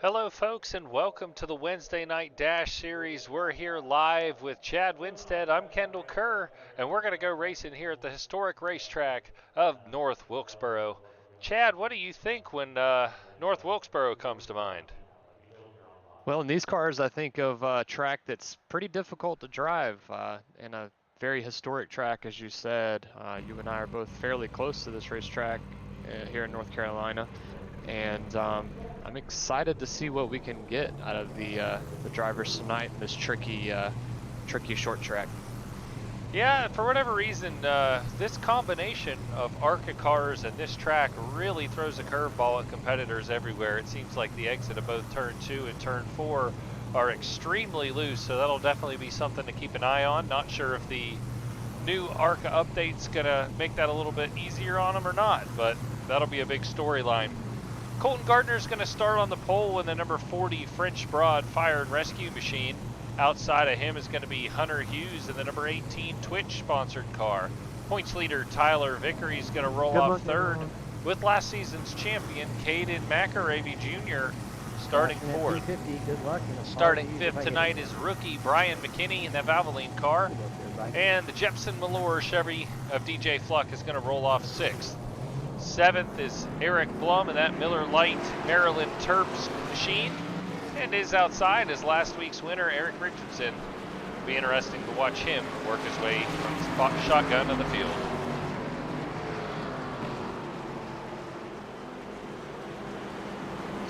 Hello folks and welcome to the Wednesday Night Dash Series. We're here live with Chad Winstead. I'm Kendall Kerr and we're going to go racing here at the historic racetrack of North Wilkesboro. Chad, what do you think when North Wilkesboro comes to mind? Well, in these cars, I think of a track that's pretty difficult to drive and a very historic track, as you said. You and I are both fairly close to this racetrack here in North Carolina, and I'm excited to see what we can get out of the drivers tonight in this tricky short track. Yeah, for whatever reason, this combination of ARCA cars and this track really throws a curveball at competitors everywhere. It seems like the exit of both Turn 2 and Turn 4 are extremely loose, so that'll definitely be something to keep an eye on. Not sure if the new ARCA update's going to make that a little bit easier on them or not, but that'll be a big storyline. Colton Gardner's going to start on the pole in the number 40 French Broad Fire and Rescue Machine. Outside of him is going to be Hunter Hughes in the number 18 Twitch-sponsored car. Points leader Tyler Vickery is going to roll off third with last season's champion Caden McAravey Jr. starting fourth. Good luck. Starting fifth tonight is rookie Brian McKinney in that Valvoline car. And the Jepson Malore Chevy of DJ Fluck is going to roll off sixth. Seventh is Eric Blum in that Miller Lite Maryland Terps machine. And is outside as last week's winner, Erik Richardson. It'll be interesting to watch him work his way from shotgun to the field.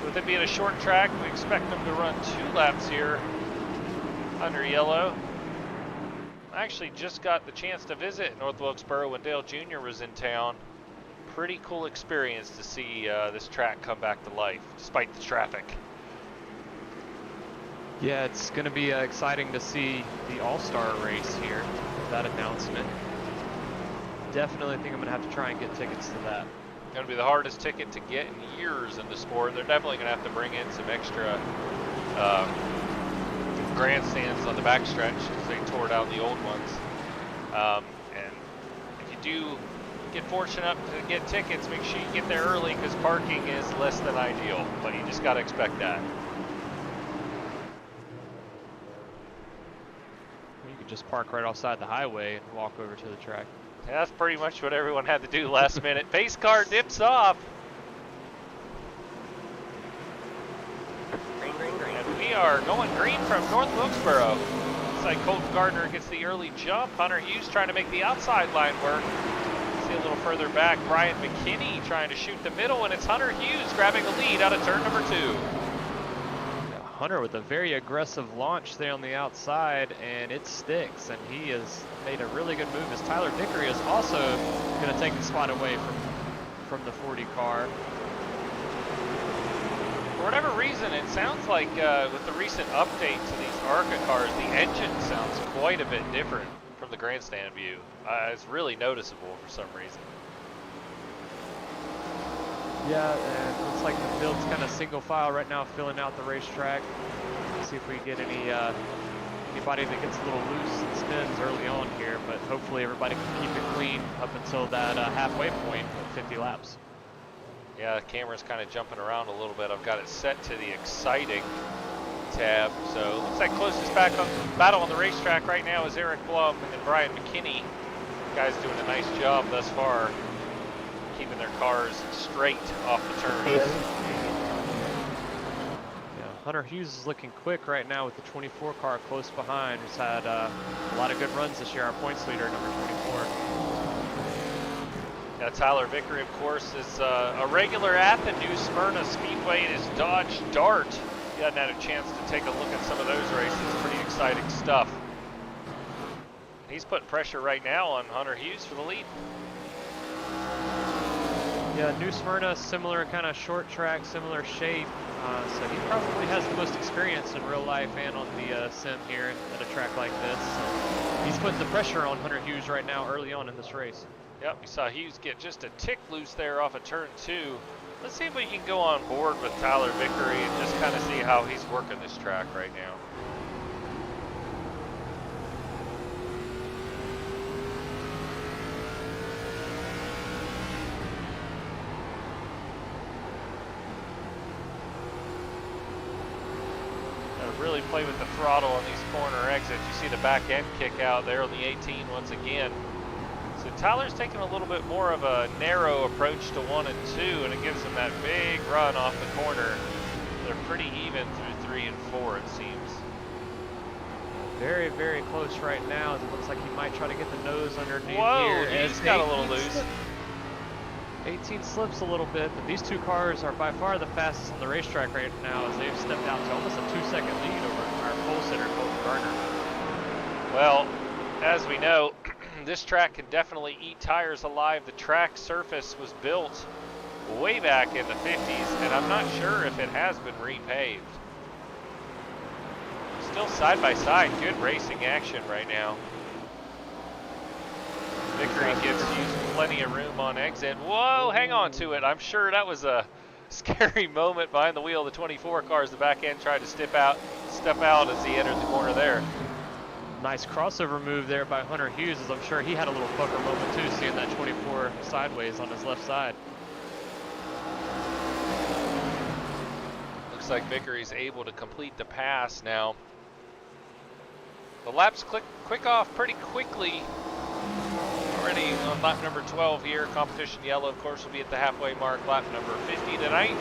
So with it being a short track, we expect them to run 2 laps here under yellow. I actually just got the chance to visit North Wilkesboro when Dale Jr. was in town. Pretty cool experience to see this track come back to life, despite the traffic. Yeah, it's going to be exciting to see the All-Star race here, that announcement. Definitely think I'm going to have to try and get tickets to that. Going to be the hardest ticket to get in years in the sport. They're definitely going to have to bring in some extra grandstands on the backstretch because they tore down the old ones. And if you do get fortunate enough to get tickets, make sure you get there early because parking is less than ideal, but you just got to expect that. Just park right outside the highway and walk over to the track. Yeah, that's pretty much what everyone had to do last minute. Pace car dips off. Green, green, green. And we are going green from North Wilkesboro. Looks like Colton Gardner gets the early jump. Hunter Hughes trying to make the outside line work. See a little further back, Brian McKinney trying to shoot the middle, and it's Hunter Hughes grabbing the lead out of turn number 2. Hunter with a very aggressive launch there on the outside, and it sticks, and he has made a really good move as Tyler Vickery is also going to take the spot away from the 40 car. For whatever reason, it sounds like with the recent update to these ARCA cars, the engine sounds quite a bit different from the grandstand view. It's really noticeable for some reason. Yeah, and looks like the field's kind of single file right now, filling out the racetrack. See if we get anybody that gets a little loose and spins early on here, but hopefully everybody can keep it clean up until that halfway point of 50 laps. Yeah, the camera's kind of jumping around a little bit. I've got it set to the exciting tab. So looks like closest battle on the racetrack right now is Eric Blum and Brian McKinney. The guys doing a nice job thus far, keeping their cars straight off the turns. Yeah, Hunter Hughes is looking quick right now with the 24 car close behind. He's had a lot of good runs this year. Our points leader, number 24. Yeah, Tyler Vickery, of course, is a regular at the New Smyrna Speedway in his Dodge Dart. You hadn't had a chance to take a look at some of those races. Pretty exciting stuff. He's putting pressure right now on Hunter Hughes for the lead. Yeah, New Smyrna, similar kind of short track, similar shape. So he probably has the most experience in real life and on the sim here at a track like this. So he's putting the pressure on Hunter Hughes right now early on in this race. Yep, we saw Hughes get just a tick loose there off of turn 2. Let's see if we can go on board with Tyler Vickery and just kind of see how he's working this track right now. play with the throttle on these corner exits. You see the back end kick out there on the 18 once again. So Tyler's taking a little bit more of a narrow approach to 1 and 2, and it gives him that big run off the corner. They're pretty even through 3 and 4, it seems. Very, very close right now. It looks like he might try to get the nose underneath Whoa, here. he's got a little loose. 18 slips a little bit, but these two cars are by far the fastest on the racetrack right now as they've stepped out to almost a 2-second lead over our pole sitter, Colton Gardner. Well, as we know, this track can definitely eat tires alive. The track surface was built way back in the 50s, and I'm not sure if it has been repaved. Still side by side, good racing action right now. Vickery gives you plenty of room on exit. Whoa, hang on to it. I'm sure that was a scary moment behind the wheel of the 24 car as the back end tried to step out as he entered the corner there. Nice crossover move there by Hunter Hughes, as I'm sure he had a little fucker moment too, seeing that 24 sideways on his left side. Looks like Vickery's able to complete the pass now. The laps quick off pretty quickly. Already on lap number 12 here. Competition yellow, of course, will be at the halfway mark. Lap number 50 tonight.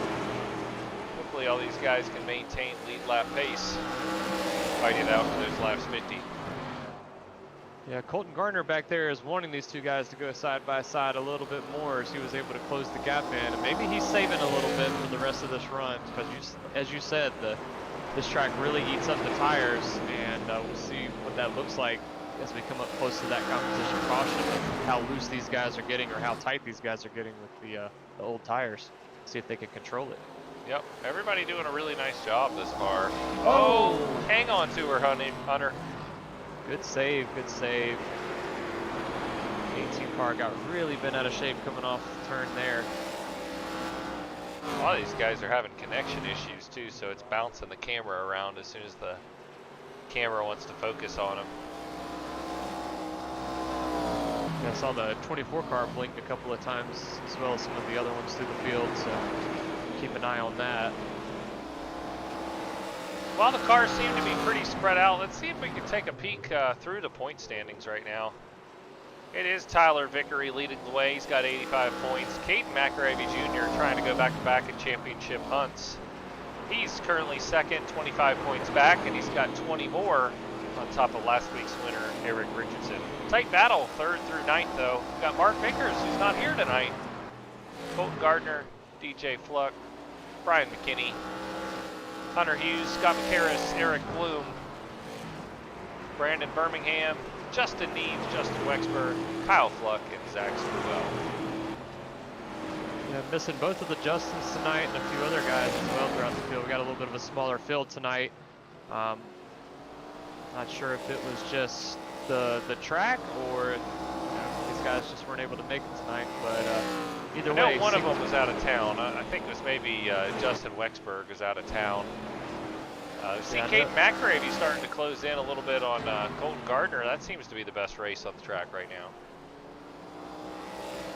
Hopefully all these guys can maintain lead lap pace. Fight it out for those laps 50. Yeah, Colton Gardner back there is wanting these two guys to go side by side a little bit more as he was able to close the gap in. And maybe he's saving a little bit for the rest of this run because, as you said, this track really eats up the tires, and we'll see what that looks like as we come up close to that competition caution of how loose these guys are getting or how tight these guys are getting with the old tires. See if they can control it. Yep, everybody doing a really nice job this far. Oh, hang on to her, Hunter. Good save, good save. 18 car got really bent out of shape coming off the turn there. A lot of these guys are having connection issues too, so it's bouncing the camera around as soon as the camera wants to focus on them. Yeah, I saw the 24 car blinked a couple of times as well as some of the other ones through the field, so keep an eye on that. While the cars seem to be pretty spread out, let's see if we can take a peek through the point standings right now. It is Tyler Vickery leading the way. He's got 85 points. Caden McAravey Jr. trying to go back-to-back in championship hunts. He's currently second, 25 points back, and he's got 20 more on top of last week's winner, Erik Richardson. Tight battle, 3rd through 9th, though. We've got Mark Vickers, who's not here tonight. Colton Gardner, DJ Fluck, Brian McKinney, Hunter Hughes, Scott McCarris, Eric Bloom, Brandon Birmingham, Justin Neves, Justin Wexberg, Kyle Fluck, and Zach Struwell. Yeah, missing both of the Justins tonight and a few other guys as well throughout the field. We got a little bit of a smaller field tonight. Not sure if it was just the track or these guys just weren't able to make it tonight, but either way. One of them was out of town. I think it was maybe Justin Wexberg was out of town. See Caden McAravey starting to close in a little bit on Colton Gardner. That seems to be the best race on the track right now.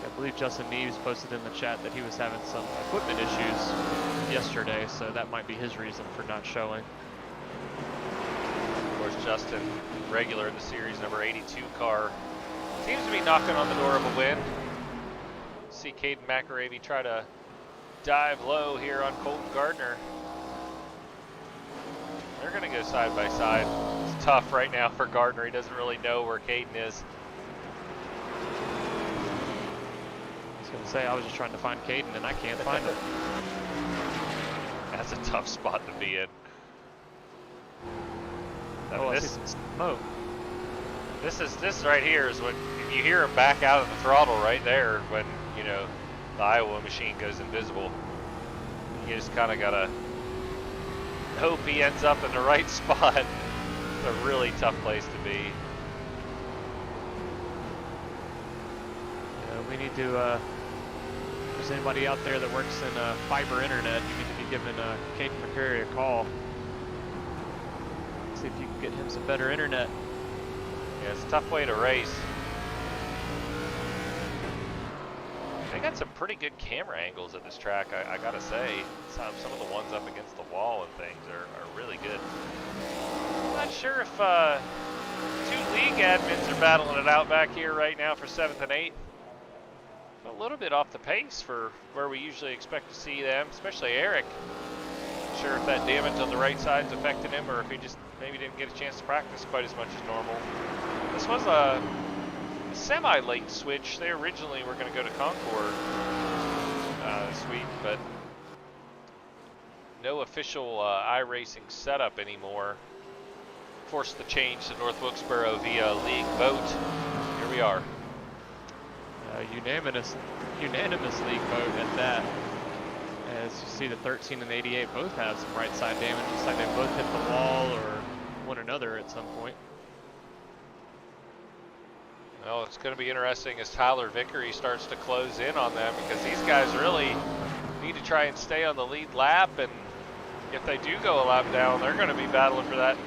I believe Justin Neves posted in the chat that he was having some equipment issues yesterday, so that might be his reason for not showing. Of course, Justin, regular in the series, number 82 car, seems to be knocking on the door of a win. See Caden McAravey try to dive low here on Colton Gardner. They're going to go side by side. It's tough right now for Gardner. He doesn't really know where Caden is. I was going to say, I was just trying to find Caden and I can't find him. That's a tough spot to be in. I see some smoke. This right here is when you hear him back out of the throttle right there when, you know, the Iowa machine goes invisible. You just kind of got to hope he ends up in the right spot. It's a really tough place to be. We need to, if there's anybody out there that works in fiber internet, you need to be giving Caden McCurry a call. See if you can get him some better internet. Yeah, it's a tough way to race. They got some pretty good camera angles at this track, I gotta say. Some of the ones up against the wall and things are really good. not sure if two league admins are battling it out back here right now for 7th and 8th. A little bit off the pace for where we usually expect to see them, especially Erik. Not sure if that damage on the right side's affecting him or if he just maybe didn't get a chance to practice quite as much as normal. This was a semi-late switch. They originally were going to go to Concord this week, but no official iRacing setup anymore. Forced the change to North Wilkesboro via league vote. Here we are. Unanimous league vote at that. As you see, the 13 and 88 both have some right side damage. Looks like they both hit the wall or one another at some point. Well, it's going to be interesting as Tyler Vickery starts to close in on them, because these guys really need to try and stay on the lead lap, and if they do go a lap down, they're going to be battling for that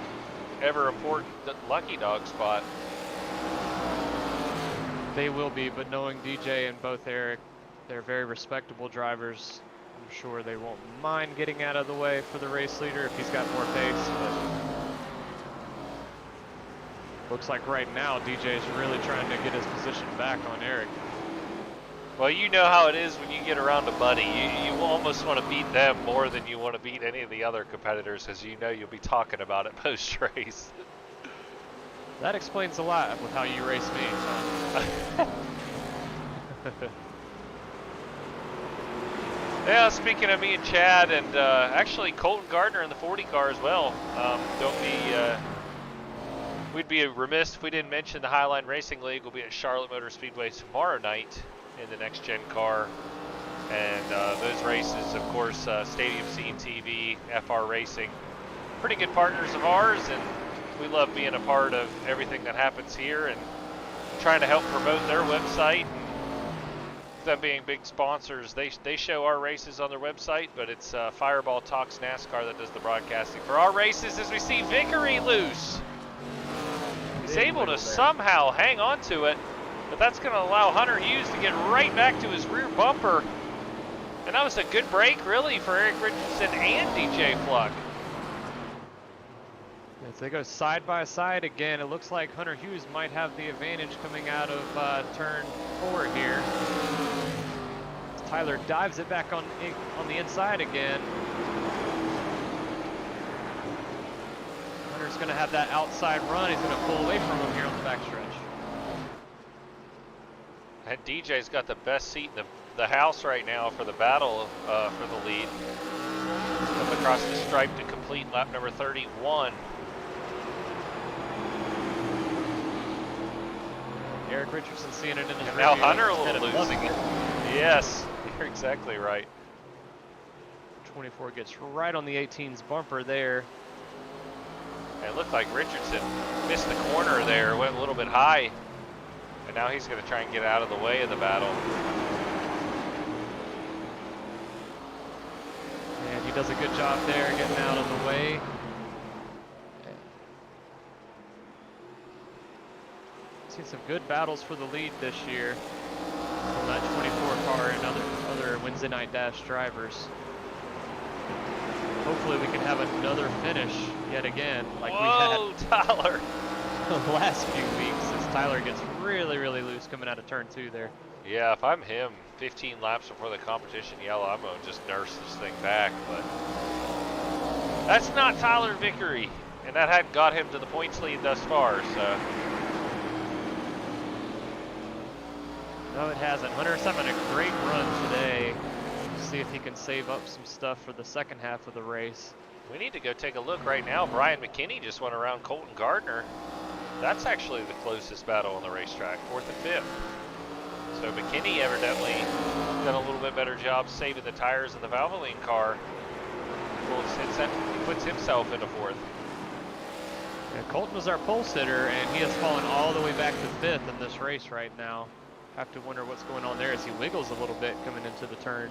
ever important lucky dog spot. They will be, but knowing DJ and both Erik, they're very respectable drivers. I'm sure they won't mind getting out of the way for the race leader if he's got more pace. But looks like right now DJ's really trying to get his position back on Erik. Well, you know how it is when you get around a buddy. You almost want to beat them more than you want to beat any of the other competitors, because you know you'll be talking about it post-race. That explains a lot with how you race me, Tom. Yeah, speaking of me and Chad, and actually Colton Gardner in the 40 car as well. We'd be remiss if we didn't mention the Highline Racing League will be at Charlotte Motor Speedway tomorrow night in the next gen car. And those races, of course, Stadium Scene TV, FR Racing, pretty good partners of ours, and we love being a part of everything that happens here and trying to help promote their website. Them being big sponsors, they show our races on their website, but it's Fireball Talks NASCAR that does the broadcasting for our races. As we see Vickery loose, he's able to somehow hang on to it, but that's going to allow Hunter Hughes to get right back to his rear bumper. And that was a good break, really, for Erik Richardson and DJ Fluck. As they go side by side again, it looks like Hunter Hughes might have the advantage coming out of turn 4 here. Tyler dives it back on the inside again. Hunter's going to have that outside run. He's going to pull away from him here on the backstretch. And DJ's got the best seat in the house right now for the battle for the lead. Up across the stripe to complete lap number 31. Erik Richardson seeing it in his and now Hunter losing it. it. Yes, you're exactly right. 24 gets right on the 18's bumper there. It looked like Richardson missed the corner there, went a little bit high. And now he's going to try and get out of the way of the battle. And he does a good job there getting out of the way. Seen some good battles for the lead this year from that 24 car and other Wednesday Night Dash drivers. Hopefully we can have another finish yet again like we had Tyler. the last few weeks, as Tyler gets really loose coming out of turn 2 there. Yeah, if I'm him, 15 laps before the competition yellow, I'm going to just nurse this thing back. But that's not Tyler Vickery, and that hadn't got him to the points lead thus far. So. No, it hasn't. Hunter's having a great run today. See if he can save up some stuff for the second half of the race. We need to go take a look right now. Brian McKinney just went around Colton Gardner. That's actually the closest battle on the racetrack, 4th and 5th. So McKinney evidently done a little bit better job saving the tires in the Valvoline car. He puts himself into 4th. Yeah, Colton was our pole sitter, and he has fallen all the way back to 5th in this race right now. Have to wonder what's going on there as he wiggles a little bit coming into the turn.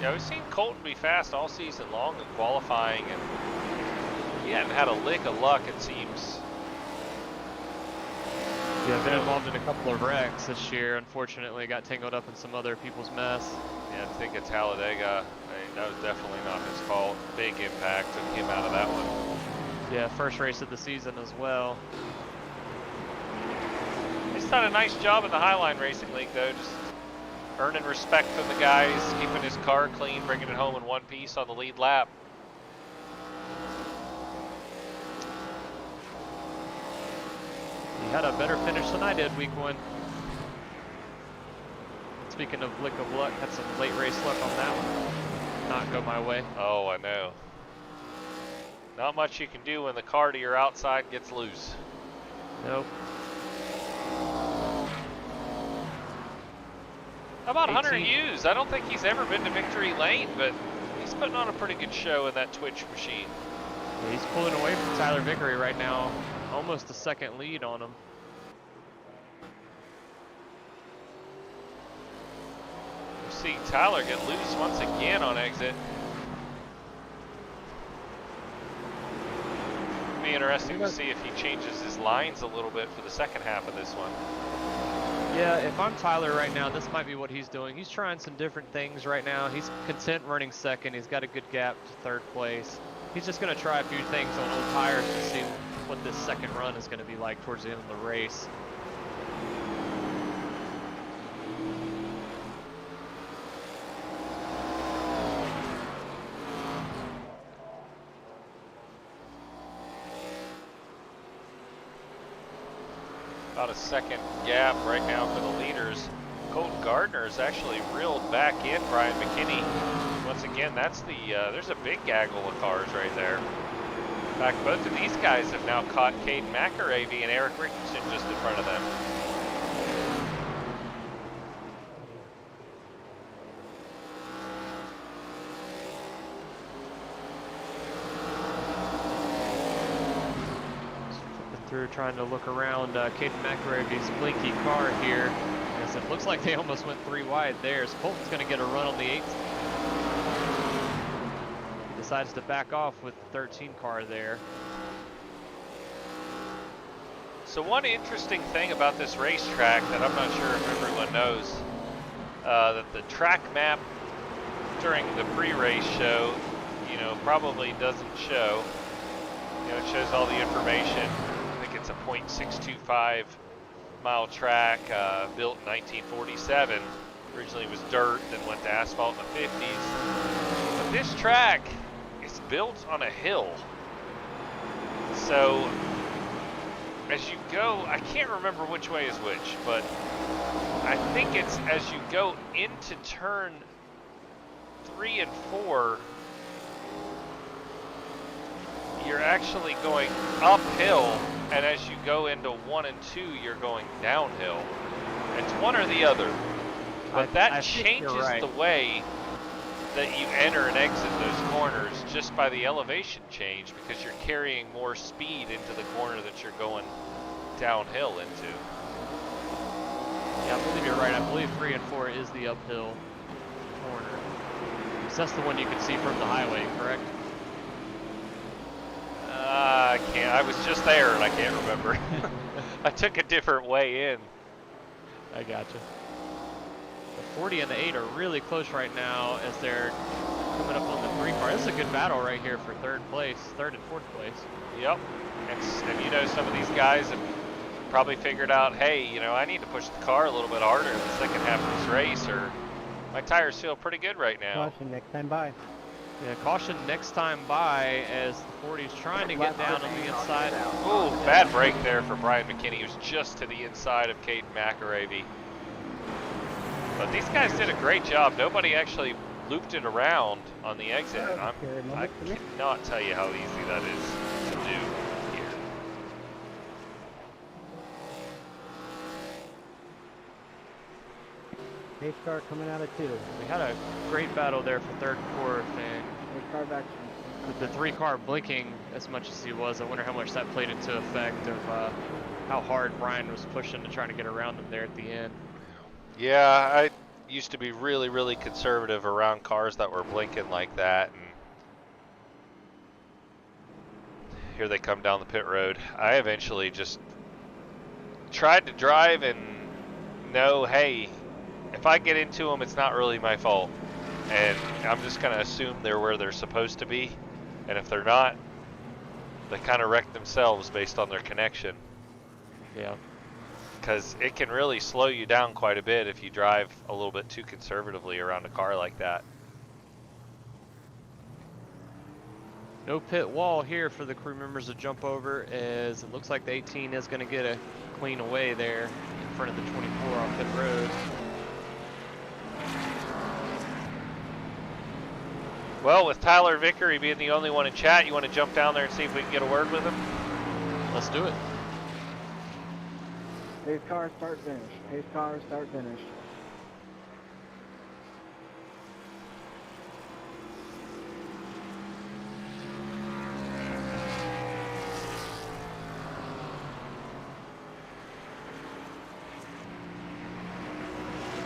Yeah, we've seen Colton be fast all season long in qualifying, and he hadn't had a lick of luck, it seems. Yeah, been involved in a couple of wrecks this year. Unfortunately, got tangled up in some other people's mess. Yeah, I think at Talladega, that was definitely not his fault. Big impact took him out of that one. Yeah, first race of the season as well. He's done a nice job in the Highline Racing League, though, just earning respect from the guys, keeping his car clean, bringing it home in one piece on the lead lap. He had a better finish than I did week 1. Speaking of lick of luck, had some late race luck on that one. Not go my way. Oh, I know. Not much you can do when the car to your outside gets loose. Nope. How about 18. Hunter Hughes? I don't think he's ever been to victory lane, but he's putting on a pretty good show in that Twitch machine. Yeah, he's pulling away from Tyler Vickery right now. Almost a second lead on him. You see Tyler get loose once again on exit. It'll be interesting to see if he changes his lines a little bit for the second half of this one. Yeah, if I'm Tyler right now, this might be what he's doing. He's trying some different things right now. He's content running second. He's got a good gap to third place. He's just going to try a few things on old tires to see what this second run is going to be like towards the end of the race. About a second gap right now for the leaders. Colton Gardner is actually reeled back in Brian McKinney. Once again, that's the there's a big gaggle of cars right there. In fact, both of these guys have now caught Caden McAravey and Erik Richardson just in front of them. Through trying to look around Caden McAravey's blinky car here, as it looks like they almost went 3 wide there. So Colton's going to get a run on the 8th. He decides to back off with the 13 car there. So one interesting thing about this racetrack that I'm not sure if everyone knows, that the track map during the pre-race show, probably doesn't show. It shows all the information. It's a .625 mile track, built in 1947. Originally was dirt, then went to asphalt in the 50s. But this track is built on a hill. So as you go, I can't remember which way is which, but I think it's as you go into turn 3 and 4, you're actually going uphill. And as you go into 1 and 2, you're going downhill. It's one or the other. But that changes the way that you enter and exit those corners just by the elevation change, because you're carrying more speed into the corner that you're going downhill into. Yeah, I believe you're right. I believe 3 and 4 is the uphill corner. So that's the one you can see from the highway, correct? I can't. I was just there and I can't remember. I took a different way in. I gotcha. The 40 and the 8 are really close right now as they're coming up on the 3 car. This is a good battle right here for third and 4th place. Yep. And some of these guys have probably figured out, hey, I need to push the car a little bit harder in the second half of this race, or my tires feel pretty good right now. Caution next time by. Yeah, caution next time by as the 40's trying to get down on the inside. Ooh, bad break there for Brian McKinney. He was just to the inside of Caden McAravey. But these guys did a great job. Nobody actually looped it around on the exit. I cannot tell you how easy that is to do here. Pace car coming out of 2. We had a great battle there for 3rd and 4th, and Pace car back. with the 3 car blinking as much as he was, I wonder how much that played into effect of how hard Brian was pushing to try to get around him there at the end. Yeah, I used to be really, really conservative around cars that were blinking like that, and here they come down the pit road. I eventually just tried to drive and know, hey, if I get into them, it's not really my fault. and I'm just going to assume they're where they're supposed to be. And if they're not, they kind of wreck themselves based on their connection. Yeah. Because it can really slow you down quite a bit if you drive a little bit too conservatively around a car like that. No pit wall here for the crew members to jump over, as it looks like the 18 is going to get a clean away there in front of the 24 on pit road. Well, with Tyler Vickery being the only one in chat, you want to jump down there and see if we can get a word with him? Let's do it. Pace car, start, finish. Pace car, start, finish.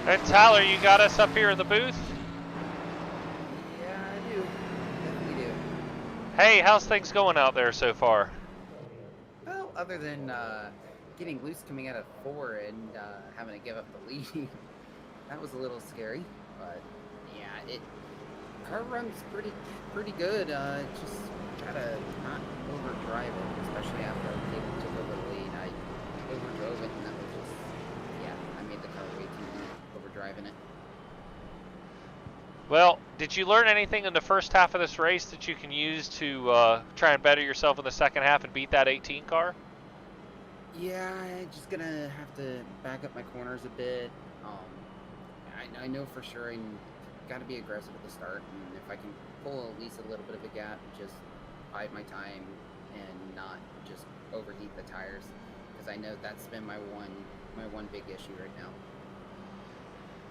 And Tyler, you got us up here in the booth? Yeah, I do. Definitely do. Hey, how's things going out there so far? Well, other than getting loose coming out of 4 and having to give up the lead, that was a little scary. But yeah, car runs pretty good. Just try to not overdrive it, especially after I took over the lead. I overdrove it, and that was just I made the car way too overdriving it. Well, did you learn anything in the first half of this race that you can use to try and better yourself in the second half and beat that 18 car? Yeah, I'm just gonna have to back up my corners a bit. I know for sure I got to be aggressive at the start, and if I can pull at least a little bit of a gap, just bide my time and not just overheat the tires, because I know that's been my one big issue right now.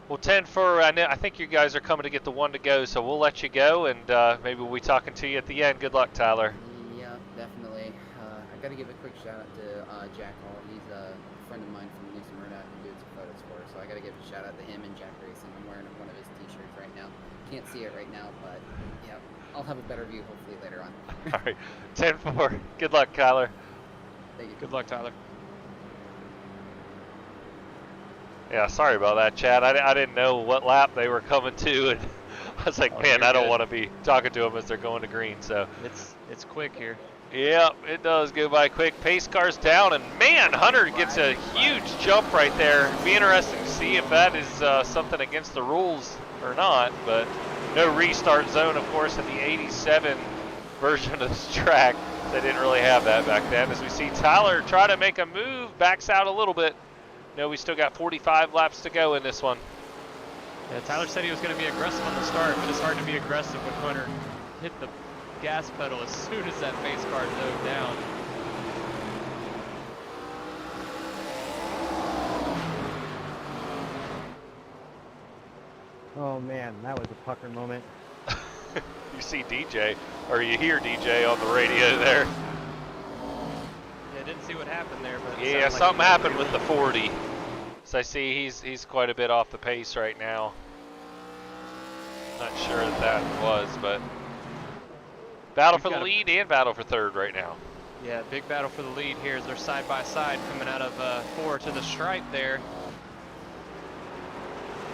Well, 10-4, I think you guys are coming to get the one to go, so we'll let you go, and maybe we'll be talking to you at the end. Good luck, Tyler. Yeah, definitely. I got to give a quick shout out to Jack Hall. He's a friend of mine from New Smyrna who did some photos for us, so I got to give a shout out to him and Jack Racing. I'm wearing one of his t-shirts right now. Can't see it right now, but yeah, I'll have a better view hopefully later on. All right, 10-4. Good luck, Tyler. Thank you. Good luck, Tyler. Yeah, sorry about that, Chad. I didn't know what lap they were coming to, and I was like, man, I don't want to be talking to them as they're going to green. So it's quick here. Yep, it does go by quick. Pace car's down, and man, Hunter gets a huge jump right there. It'd be interesting to see if that is something against the rules or not, but no restart zone, of course, in the 87 version of this track. They didn't really have that back then. As we see Tyler try to make a move, backs out a little bit. No, we still got 45 laps to go in this one. Yeah, Tyler said he was going to be aggressive on the start, but it's hard to be aggressive when Hunter hit the gas pedal as soon as that pace car dove down. Oh man, that was a pucker moment. You see DJ, or you hear DJ on the radio there. Yeah, didn't see what happened there, but Yeah, something happened with the 40. So I see he's quite a bit off the pace right now. Not sure what that was, but battle for the lead and battle for third right now. Yeah, big battle for the lead here as they're side by side coming out of 4 to the stripe there.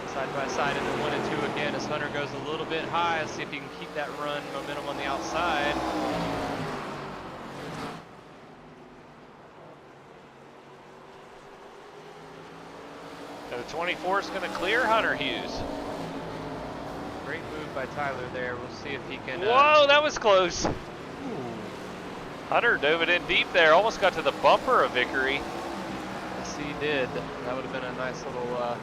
Side by side into 1 and 2 again as Hunter goes a little bit high. Let's see if he can keep that run momentum on the outside. And the 24 is going to clear Hunter Hughes. Great move by Tyler there. We'll see if he can. Whoa, that was close. Hunter dove it in deep there. Almost got to the bumper of Vickery. Yes, he did. That would have been a nice little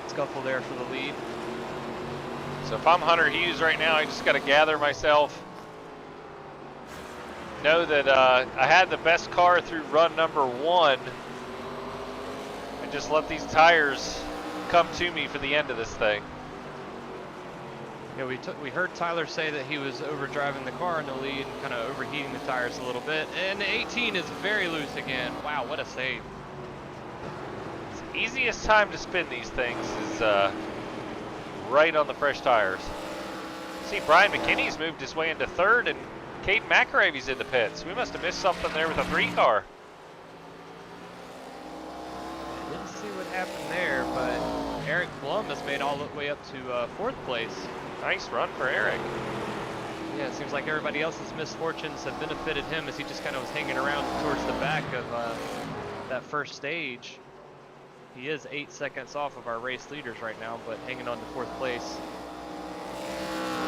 scuffle there for the lead. So if I'm Hunter Hughes right now, I just got to gather myself. Know that I had the best car through run number 1. And just let these tires come to me for the end of this thing. Yeah, we heard Tyler say that he was overdriving the car in the lead and kind of overheating the tires a little bit. And the 18 is very loose again. Wow, what a save. It's the easiest time to spin these things is right on the fresh tires. See, Brian McKinney's moved his way into third, and Caden McEravy's in the pits. We must have missed something there with a 3 car. Didn't see what happened there, but Erik Blum has made all the way up to 4th place. Nice run for Erik. Yeah, it seems like everybody else's misfortunes have benefited him as he just kind of was hanging around towards the back of that first stage. He is 8 seconds off of our race leaders right now, but hanging on to 4th place.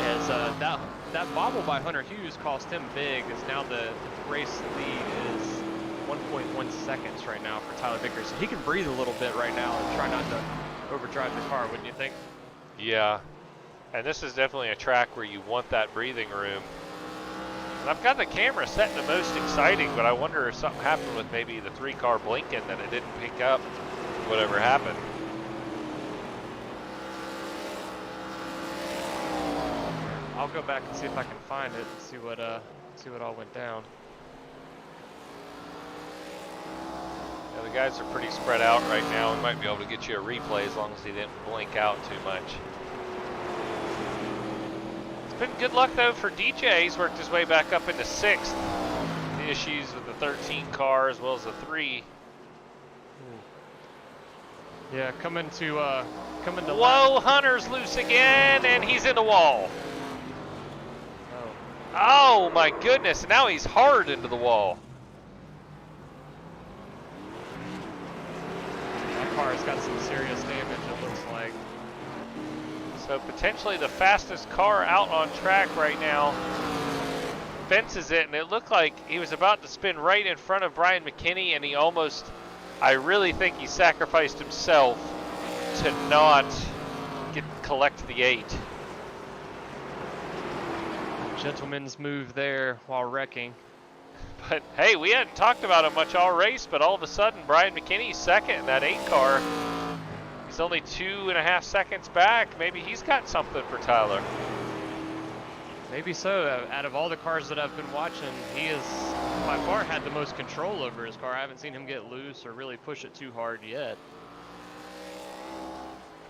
As that bobble by Hunter Hughes cost him big, as now the race lead is 1.1 seconds right now for Tyler Vickery. So he can breathe a little bit right now and try not to overdrive the car, wouldn't you think? Yeah, and this is definitely a track where you want that breathing room. And I've got the camera set to most exciting, but I wonder if something happened with maybe the 3-car blinking that it didn't pick up, whatever happened. I'll go back and see if I can find it and see what all went down. Yeah, the guys are pretty spread out right now. We might be able to get you a replay as long as he didn't blink out too much. It's been good luck though for DJ. He's worked his way back up into 6th. The issues with the 13 car as well as the 3. Yeah, coming to Whoa, Hunter's loose again, and he's in the wall. Oh my goodness, now he's hard into the wall. That car's got some serious damage, it looks like. So potentially the fastest car out on track right now fences it, and it looked like he was about to spin right in front of Brian McKinney, and he almost, I really think he sacrificed himself to not collect the 8. Gentleman's move there while wrecking. But hey, we hadn't talked about it much all race, but all of a sudden Brian McKinney's second in that 8 car. He's only 2.5 seconds back. Maybe he's got something for Tyler. Maybe so. Out of all the cars that I've been watching, he has by far had the most control over his car. I haven't seen him get loose or really push it too hard yet.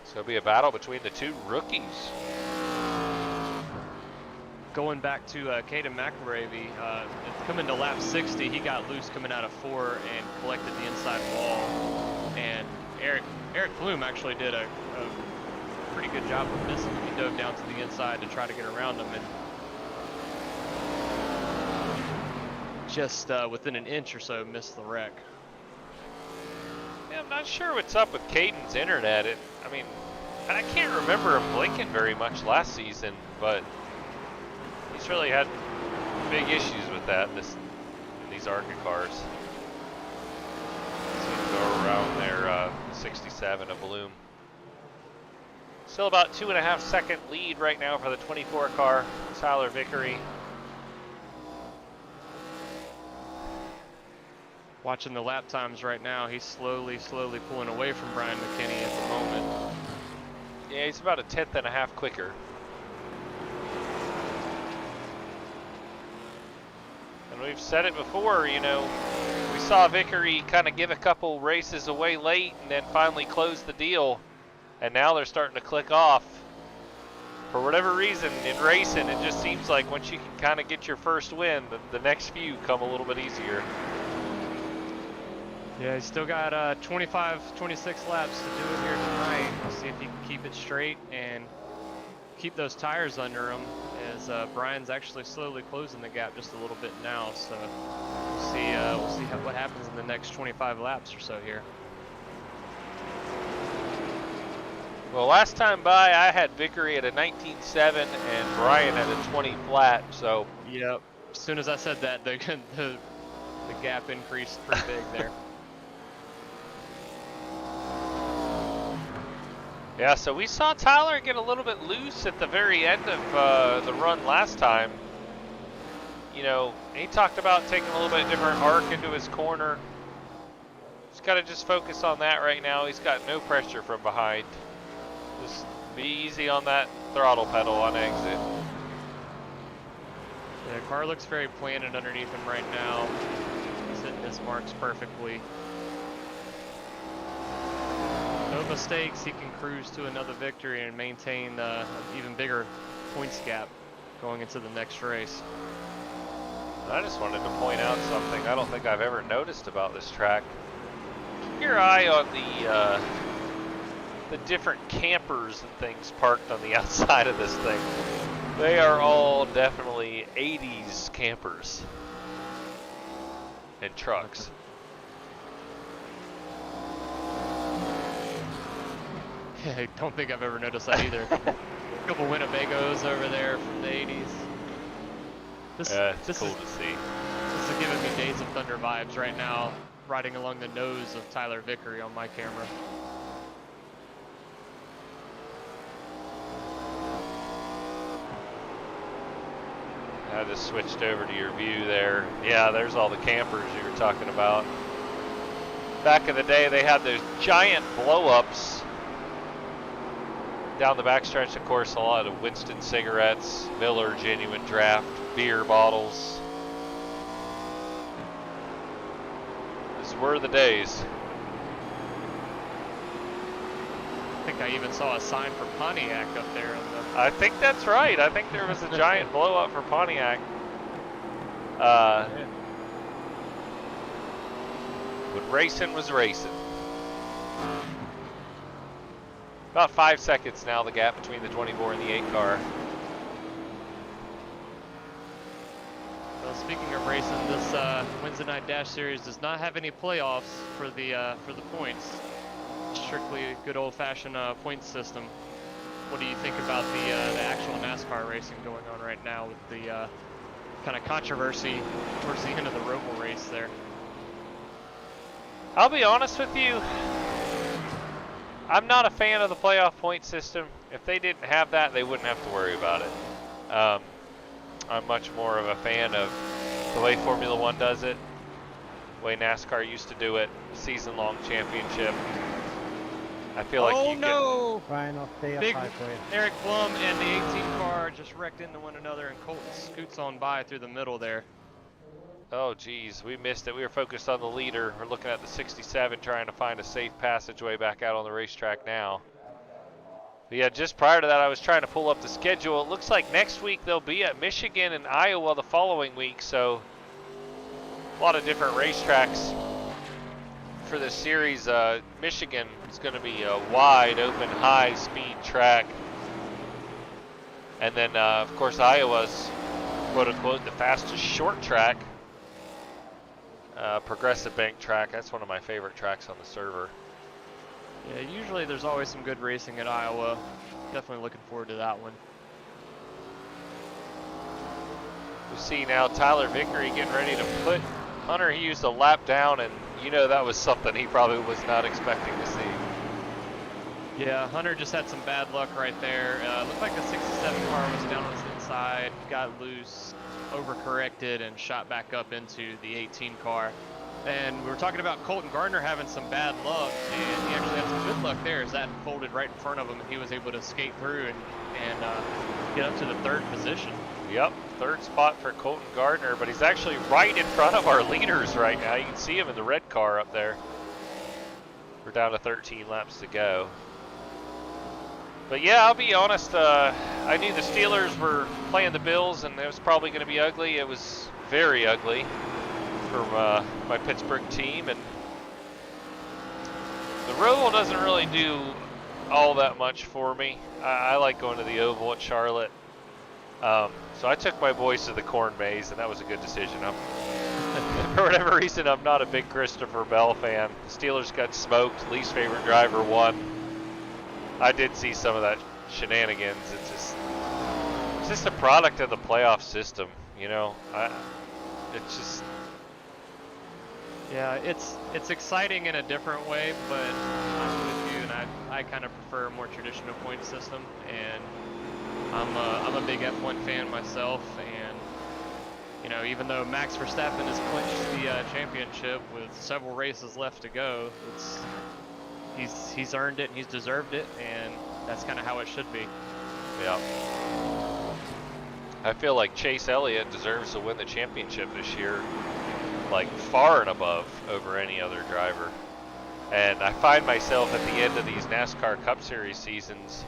So it'll be a battle between the 2 rookies. Going back to Caden McElravy, coming to lap 60, he got loose coming out of 4 and collected the inside wall. And Erik Bloom actually did a pretty good job of missing him. He dove down to the inside to try to get around him, and just within an inch or so missed the wreck. Yeah, I'm not sure what's up with Caden's internet. I mean, I can't remember him blinking very much last season, but he's really had big issues with that in these ARCA cars. So to go around there, 67 of Bloom. Still about 2.5 second lead right now for the 24 car, Tyler Vickery. Watching the lap times right now, he's slowly pulling away from Brian McKinney at the moment. Yeah, he's about 1/10.5 quicker. And we've said it before, you know, we saw Vickery kind of give a couple races away late and then finally close the deal. And now they're starting to click off. For whatever reason, in racing, it just seems like once you can kind of get your first win, the next few come a little bit easier. Yeah, he's still got 25, 26 laps to do it here tonight. We'll see if he can keep it straight and keep those tires under him, as Brian's actually slowly closing the gap just a little bit now. So we'll see what happens in the next 25 laps or so here. Well, last time by, I had Vickery at a 19.7 and Brian at a 20 flat, so. Yep. As soon as I said that, the gap increased pretty big there. Yeah, so we saw Tyler get a little bit loose at the very end of the run last time. You know, he talked about taking a little bit different arc into his corner. He's got to just focus on that right now. He's got no pressure from behind. Just be easy on that throttle pedal on exit. Yeah, the car looks very planted underneath him right now. He's hitting his marks perfectly. No mistakes, he can cruise to another victory and maintain an even bigger points gap going into the next race. I just wanted to point out something I don't think I've ever noticed about this track. Keep your eye on the different campers and things parked on the outside of this thing. They are all definitely 80s campers and trucks. I don't think I've ever noticed that either. A couple Winnebagos over there from the 80s. It's This cool is to see. This is giving me Days of Thunder vibes right now, riding along the nose of Tyler Vickery on my camera. I just switched over to your view there. Yeah, there's all the campers you were talking about. Back in the day, they had those giant blow-ups down the backstretch. Of course, a lot of Winston cigarettes, Miller Genuine Draft, beer bottles. These were the days. I think I even saw a sign for Pontiac up there on the... I think that's right. I think there was a giant blow-up for Pontiac. When racing was racing. About 5 seconds now, the gap between the 24 and the 8 car. Well, speaking of racing, this Wednesday Night Dash Series does not have any playoffs for the points. Strictly good old-fashioned point system. What do you think about the actual NASCAR racing going on right now with the kind of controversy towards the end of the Roval race there? I'll be honest with you. I'm not a fan of the playoff point system. If they didn't have that, they wouldn't have to worry about it. I'm much more of a fan of the way Formula One does it, the way NASCAR used to do it, season-long championship. I feel like you no! Ryan, I'll stay up Big high for you. Eric Blum and the 18 car just wrecked into one another, and Colton scoots on by through the middle there. Oh geez, we missed it. We were focused on the leader. We're looking at the 67, trying to find a safe passageway back out on the racetrack now. But yeah, just prior to that, I was trying to pull up the schedule. It looks like next week they'll be at Michigan and Iowa the following week, so a lot of different racetracks for this series. Michigan is going to be a wide open, high-speed track. And then, of course, Iowa's quote-unquote the fastest short track. Progressive bank track. That's one of my favorite tracks on the server. Yeah, usually there's always some good racing at Iowa. Definitely looking forward to that one. We see now Tyler Vickery getting ready to put Hunter. He used a lap down, and you know that was something he probably was not expecting to see. Yeah, Hunter just had some bad luck right there. Looked like the 67 car was down on his inside, got loose, overcorrected, and shot back up into the 18 car. And we were talking about Colton Gardner having some bad luck, and he actually had some good luck there as that folded right in front of him, and he was able to skate through and get up to the 3rd position. Yep, 3rd spot for Colton Gardner, but he's actually right in front of our leaders right now. You can see him in the red car up there. We're down to 13 laps to go. But yeah, I'll be honest, I knew the Steelers were playing the Bills, and it was probably going to be ugly. It was very ugly for my Pittsburgh team, and the Roval doesn't really do all that much for me. I like going to the Oval at Charlotte. So I took my boys to the Corn Maze, and that was a good decision. For whatever reason, I'm not a big Christopher Bell fan. The Steelers got smoked. Least favorite driver won. I did see some of that shenanigans. It's just a product of the playoff system, you know. It's just... Yeah, it's exciting in a different way, but I'm with you, and I kind of prefer a more traditional point system, and I'm a big F1 fan myself, and you know, even though Max Verstappen has clinched the championship with several races left to go, he's earned it and he's deserved it, and that's kind of how it should be. Yeah. I feel like Chase Elliott deserves to win the championship this year, like far and above over any other driver. And I find myself at the end of these NASCAR Cup Series seasons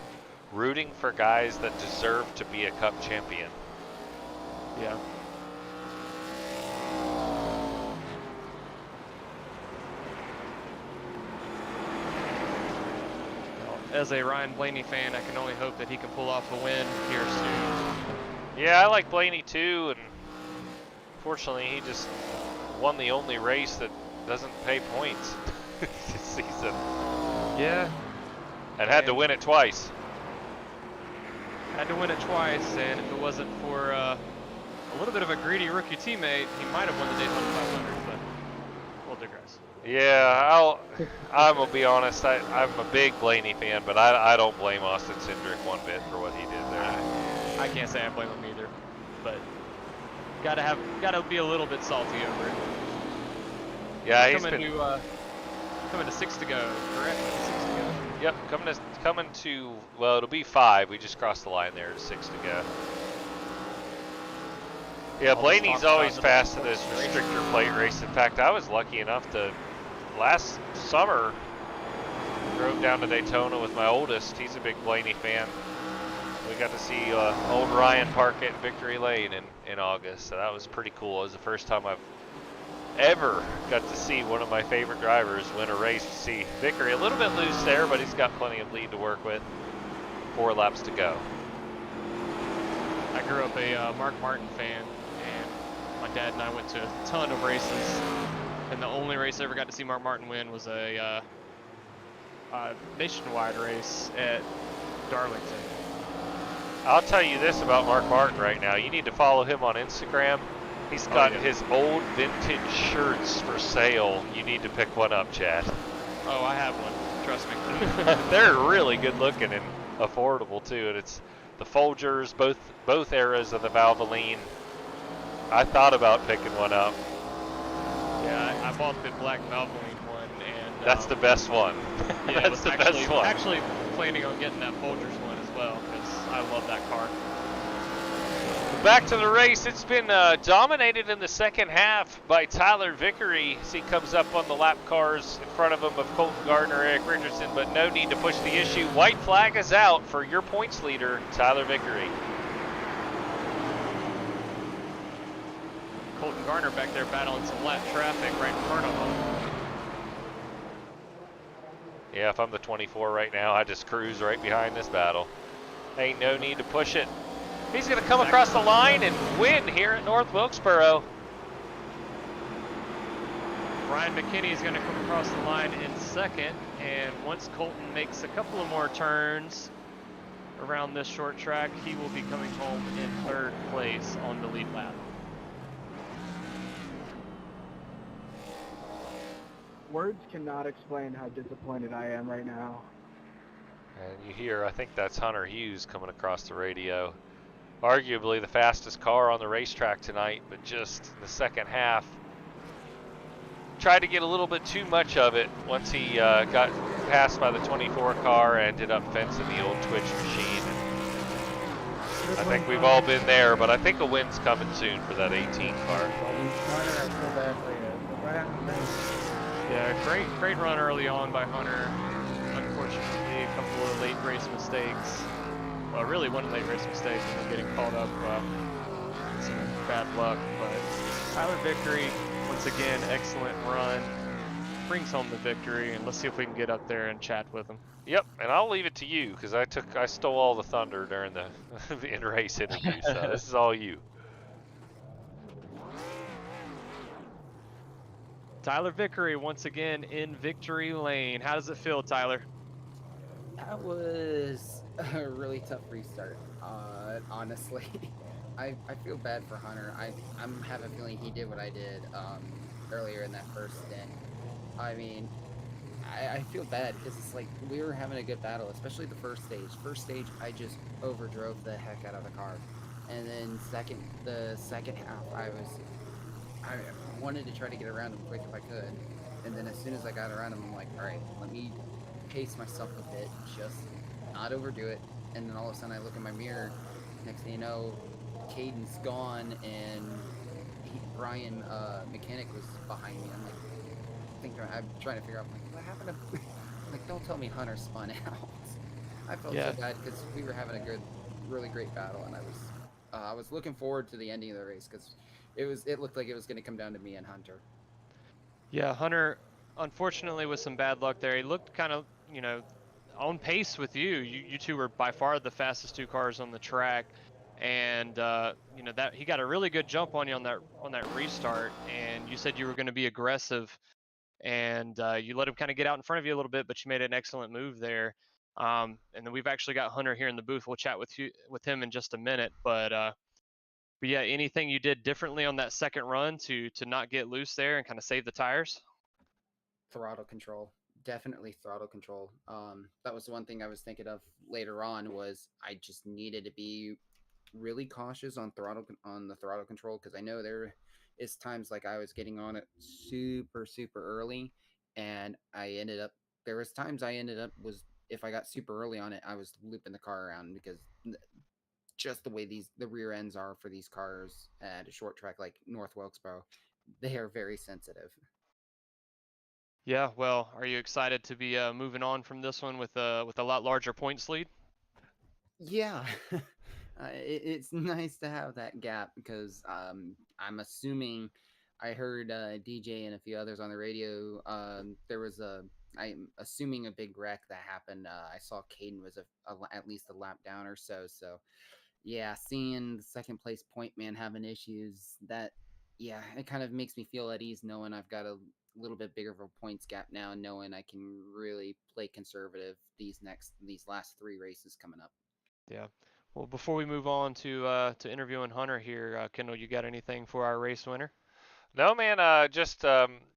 rooting for guys that deserve to be a Cup champion. Yeah. as a Ryan Blaney fan, I can only hope that he can pull off a win here soon. Yeah, I like Blaney too, and fortunately he just won the only race that doesn't pay points this season. Yeah. And had to win it twice. Had to win it twice, and if it wasn't for a little bit of a greedy rookie teammate, he might have won the Daytona 500, but we'll digress. Yeah, I'm gonna be honest. I'm a big Blaney fan, but I don't blame Austin Cindric one bit for what he did there. I can't say I blame him either, but gotta be a little bit salty over it. Yeah, he's coming to 6 to go, correct? 6 to go. Yep, coming to well, it'll be 5. We just crossed the line there to 6 to go. Yeah, Blaney's always fast in those restrictor plate races. In fact, I was lucky enough to last summer drove down to Daytona with my oldest. He's a big Blaney fan. We got to see old Ryan park at Victory Lane in August, so that was pretty cool. It was the first time I've ever got to see one of my favorite drivers win a race. To see Vickery a little bit loose there, but he's got plenty of lead to work with. 4 laps to go. I grew up a Mark Martin fan, and my dad and I went to a ton of races, and the only race I ever got to see Mark Martin win was a nationwide race at Darlington. I'll tell you this about Mark Martin right now. You need to follow him on Instagram. He's got his old vintage shirts for sale. You need to pick one up, Chad. Oh, I have one. Trust me. They're really good looking and affordable too. And it's the Folgers, both eras of the Valvoline. I thought about picking one up. Yeah, I bought the black Valvoline one, and that's the best one. Yeah, that's the best one. Actually, planning on getting that Folgers one as well because I love that car. Back to the race. It's been dominated in the second half by Tyler Vickery as he comes up on the lap cars in front of him of Colton Gardner, Erik Richardson, but no need to push the issue. White flag is out for your points leader, Tyler Vickery. Colton Gardner back there battling some lap traffic right in front of him. Yeah, if I'm the 24 right now, I just cruise right behind this battle. Ain't no need to push it. He's going to come across the line and win here at North Wilkesboro. Brian McKinney is going to come across the line in second, and once Colton makes a couple of more turns around this short track, he will be coming home in third place on the lead lap. Words cannot explain how disappointed I am right now. And you hear, I think that's Hunter Hughes coming across the radio. Arguably the fastest car on the racetrack tonight, but just the second half tried to get a little bit too much of it once he got passed by the 24 car and ended up fencing the old Twitch machine. And I think we've all been there, but I think a win's coming soon for that 18 car. Yeah, great run early on by Hunter. Unfortunately, a couple of late race mistakes. Well, really one late race mistake and then getting caught up with some bad luck. But Tyler Vickery, once again, excellent run. Brings home the victory, and let's see if we can get up there and chat with him. Yep, and I'll leave it to you because I stole all the thunder during the in-race interview, so this is all you. Tyler Vickery once again in victory lane. How does it feel, Tyler? That was a really tough restart, honestly. I feel bad for Hunter. I have a feeling he did what I did earlier in that first stint. I mean, I feel bad because it's like we were having a good battle, especially the first stage. First stage, I just overdrove the heck out of the car. And then the second half, I wanted to try to get around him quick if I could. And then as soon as I got around him, I'm like, all right, let me pace myself a bit, just not overdo it. And then all of a sudden I look in my mirror, next thing you know, Caden's gone and Brian Mechanic was behind me. I'm trying to figure out, like, what happened to, like, don't tell me Hunter spun out. I felt so bad because we were having a really great battle, and I was looking forward to the ending of the race because it looked like it was going to come down to me and Hunter. Yeah, Hunter, unfortunately, with some bad luck there, he looked kind of, on pace with you. You two were by far the fastest two cars on the track, and you know that he got a really good jump on you on that restart, and you said you were going to be aggressive, and you let him kind of get out in front of you a little bit, but you made an excellent move there. And then we've actually got Hunter here in the booth. We'll chat with him in just a minute, but yeah, anything you did differently on that second run to not get loose there and kind of save the tires? Throttle control, definitely throttle control. That was one thing I was thinking of later on, was I just needed to be really cautious on the throttle control, because I know there is times like I was getting on it super early, and there was times I ended up was if I got super early on it, I was looping the car around, because just the way the rear ends are for these cars at a short track like North Wilkesboro, they are very sensitive. Yeah, well, are you excited to be moving on from this one with a lot larger points lead? Yeah, it's nice to have that gap, because I'm assuming I heard DJ and a few others on the radio. There was I'm assuming a big wreck that happened. I saw Caden was at least a lap down or so. So yeah, seeing the second place point man having issues, yeah, it kind of makes me feel at ease knowing I've got a little bit bigger of a points gap now, knowing I can really play conservative these last 3 races coming up. Yeah. Well, before we move on to interviewing Hunter here, Kendall, you got anything for our race winner? No, man. Just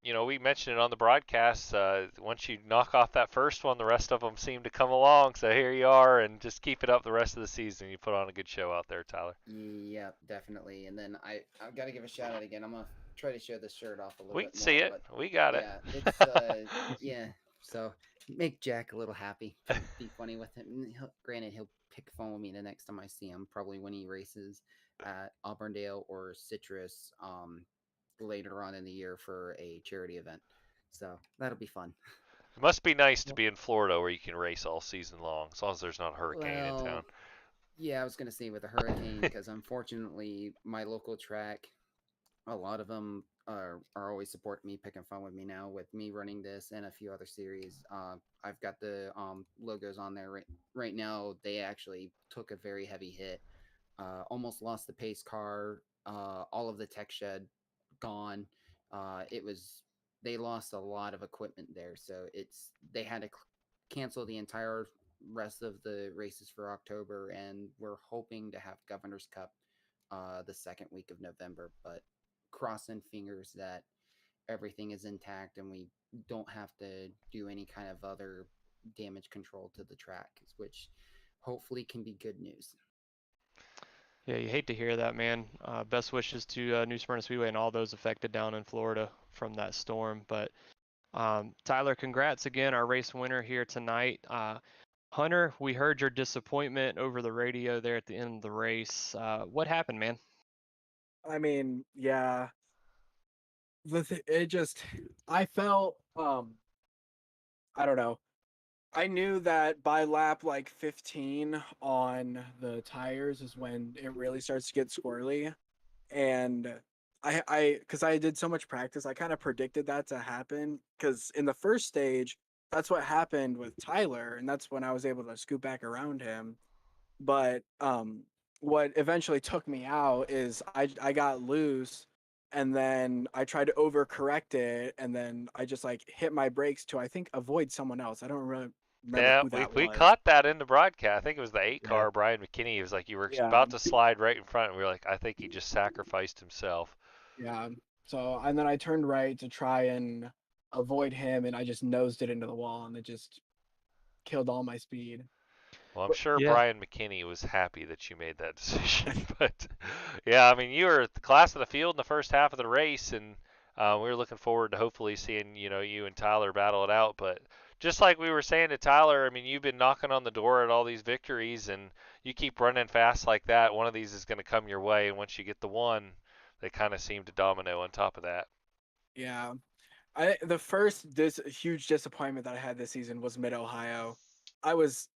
you know, we mentioned it on the broadcast. Once you knock off that first one, the rest of them seem to come along. So here you are, and just keep it up the rest of the season. You put on a good show out there, Tyler. Yeah, definitely. And then I've got to give a shout out again. I'm gonna try to show this shirt off a little We bit can more. see it. But We got it. yeah, it's yeah. So make Jack a little happy. Be funny with him. Granted, he'll pick fun with me the next time I see him. Probably when he races at Auburndale or Citrus later on in the year for a charity event. So that'll be fun. It must be nice to be in Florida where you can race all season long, as long as there's not a hurricane in town. Yeah, I was gonna say with a hurricane, because unfortunately my local track, a lot of them are always supporting me, picking fun with me now with me running this and a few other series. I've got the logos on there right now. They actually took a very heavy hit. Almost lost the pace car. All of the tech shed gone. They lost a lot of equipment there, so they had to cancel the entire rest of the races for October, and we're hoping to have Governor's Cup the second week of November, but crossing fingers that everything is intact and we don't have to do any kind of other damage control to the track, which hopefully can be good news. Yeah, you hate to hear that, man. Best wishes to New Smyrna Speedway and all those affected down in Florida from that storm. But Tyler, congrats again, our race winner here tonight. Hunter, we heard your disappointment over the radio there at the end of the race. What happened, man? I mean, yeah. I felt, I don't know. I knew that by lap like 15 on the tires is when it really starts to get squirrely. And because I did so much practice, I kind of predicted that to happen. Because in the first stage, that's what happened with Tyler, and that's when I was able to scoot back around him. But what eventually took me out is I got loose, and then I tried to overcorrect it, and then I just like hit my brakes to, I think, avoid someone else. I don't really remember Yeah, who that we was. caught that in the broadcast. I think it was the 8 Yeah. car, Brian McKinney. He was like, you were Yeah. about to slide right in front, and we were like, I think he just sacrificed himself. Yeah. So, and then I turned right to try and avoid him, and I just nosed it into the wall, and it just killed all my speed. Well, I'm sure Yeah. Brian McKinney was happy that you made that decision. But yeah, I mean, you were the class of the field in the first half of the race, and we were looking forward to hopefully seeing you and Tyler battle it out. But just like we were saying to Tyler, I mean, you've been knocking on the door at all these victories, and you keep running fast like that. One of these is going to come your way, and once you get the one, they kind of seem to domino on top of that. Yeah. The first huge disappointment that I had this season was Mid Ohio. I was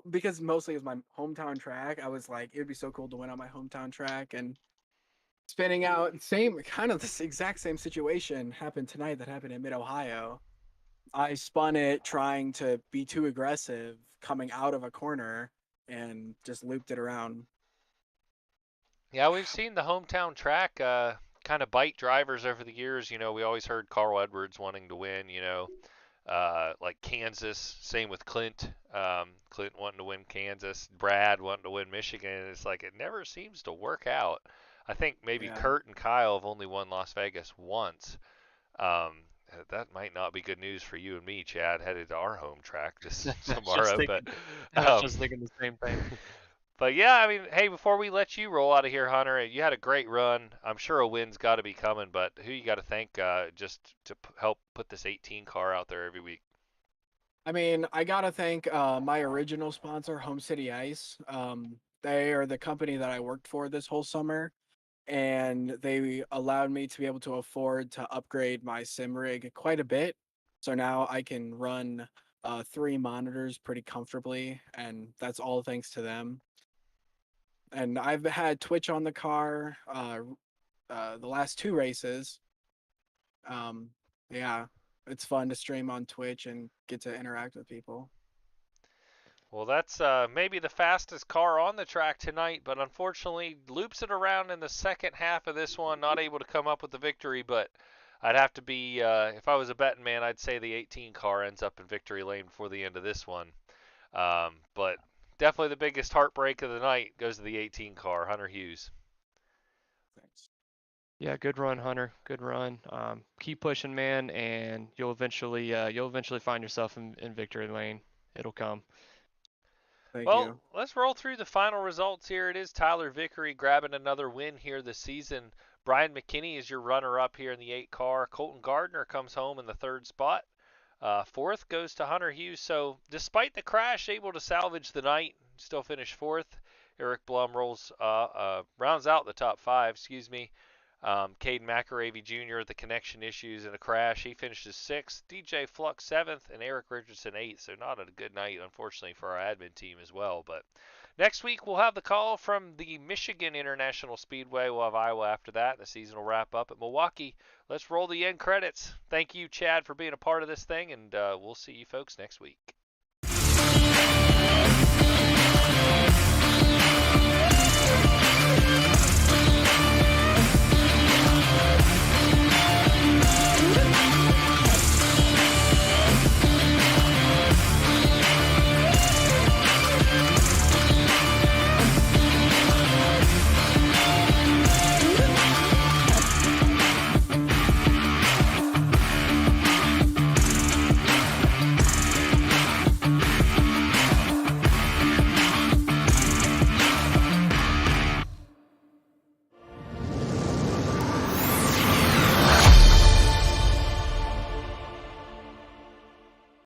because mostly it was my hometown track. I was like, it would be so cool to win on my hometown track, and spinning out, same kind of this exact same situation happened tonight that happened in Mid Ohio. I spun it trying to be too aggressive coming out of a corner and just looped it around. Yeah, we've seen the hometown track kind of bite drivers over the years. You know, we always heard Carl Edwards wanting to win, like Kansas, same with Clint. Clint wanting to win Kansas, Brad wanting to win Michigan. It's like it never seems to work out. I think maybe Yeah. Kurt and Kyle have only won Las Vegas once. Um, that might not be good news for you and me, Chad, headed to our home track this tomorrow. I was Um, just thinking the same thing. but yeah, I mean, hey, before we let you roll out of here, Hunter, you had a great run. I'm sure a win's got to be coming, but who you got to thank just to help put this 18 car out there every week? I mean, I gotta thank my original sponsor, Home City Ice. They are the company that I worked for this whole summer, and they allowed me to be able to afford to upgrade my sim rig quite a bit. So now I can run 3 monitors pretty comfortably, and that's all thanks to them. And I've had Twitch on the car the last 2 races. Yeah, it's fun to stream on Twitch and get to interact with people. Well, that's maybe the fastest car on the track tonight, but unfortunately loops it around in the second half of this one, not able to come up with the victory. But I'd have to be, if I was a betting man, I'd say the 18 car ends up in victory lane before the end of this one. But definitely the biggest heartbreak of the night goes to the 18 car, Hunter Hughes. Thanks. Yeah, good run, Hunter. Good run. Keep pushing, man, and you'll eventually find yourself in victory lane. It'll come. Thank Well, you. let's roll through the final results here. It is Tyler Vickery grabbing another win here this season. Brian McKinney is your runner-up here in the 8 car. Colton Gardner comes home in the 3rd spot. 4th goes to Hunter Hughes. So despite the crash, able to salvage the night, still finish 4th. Eric Blum rounds out the top 5. Excuse me. Caden McAravey Jr., the connection issues and a crash. He finishes 6th. DJ Fluck 7th and Erik Richardson 8th. So not a good night, unfortunately, for our admin team as well. But next week we'll have the call from the Michigan International Speedway. We'll have Iowa after that. The season will wrap up at Milwaukee. Let's roll the end credits. Thank you, Chad, for being a part of this thing, and we'll see you folks next week.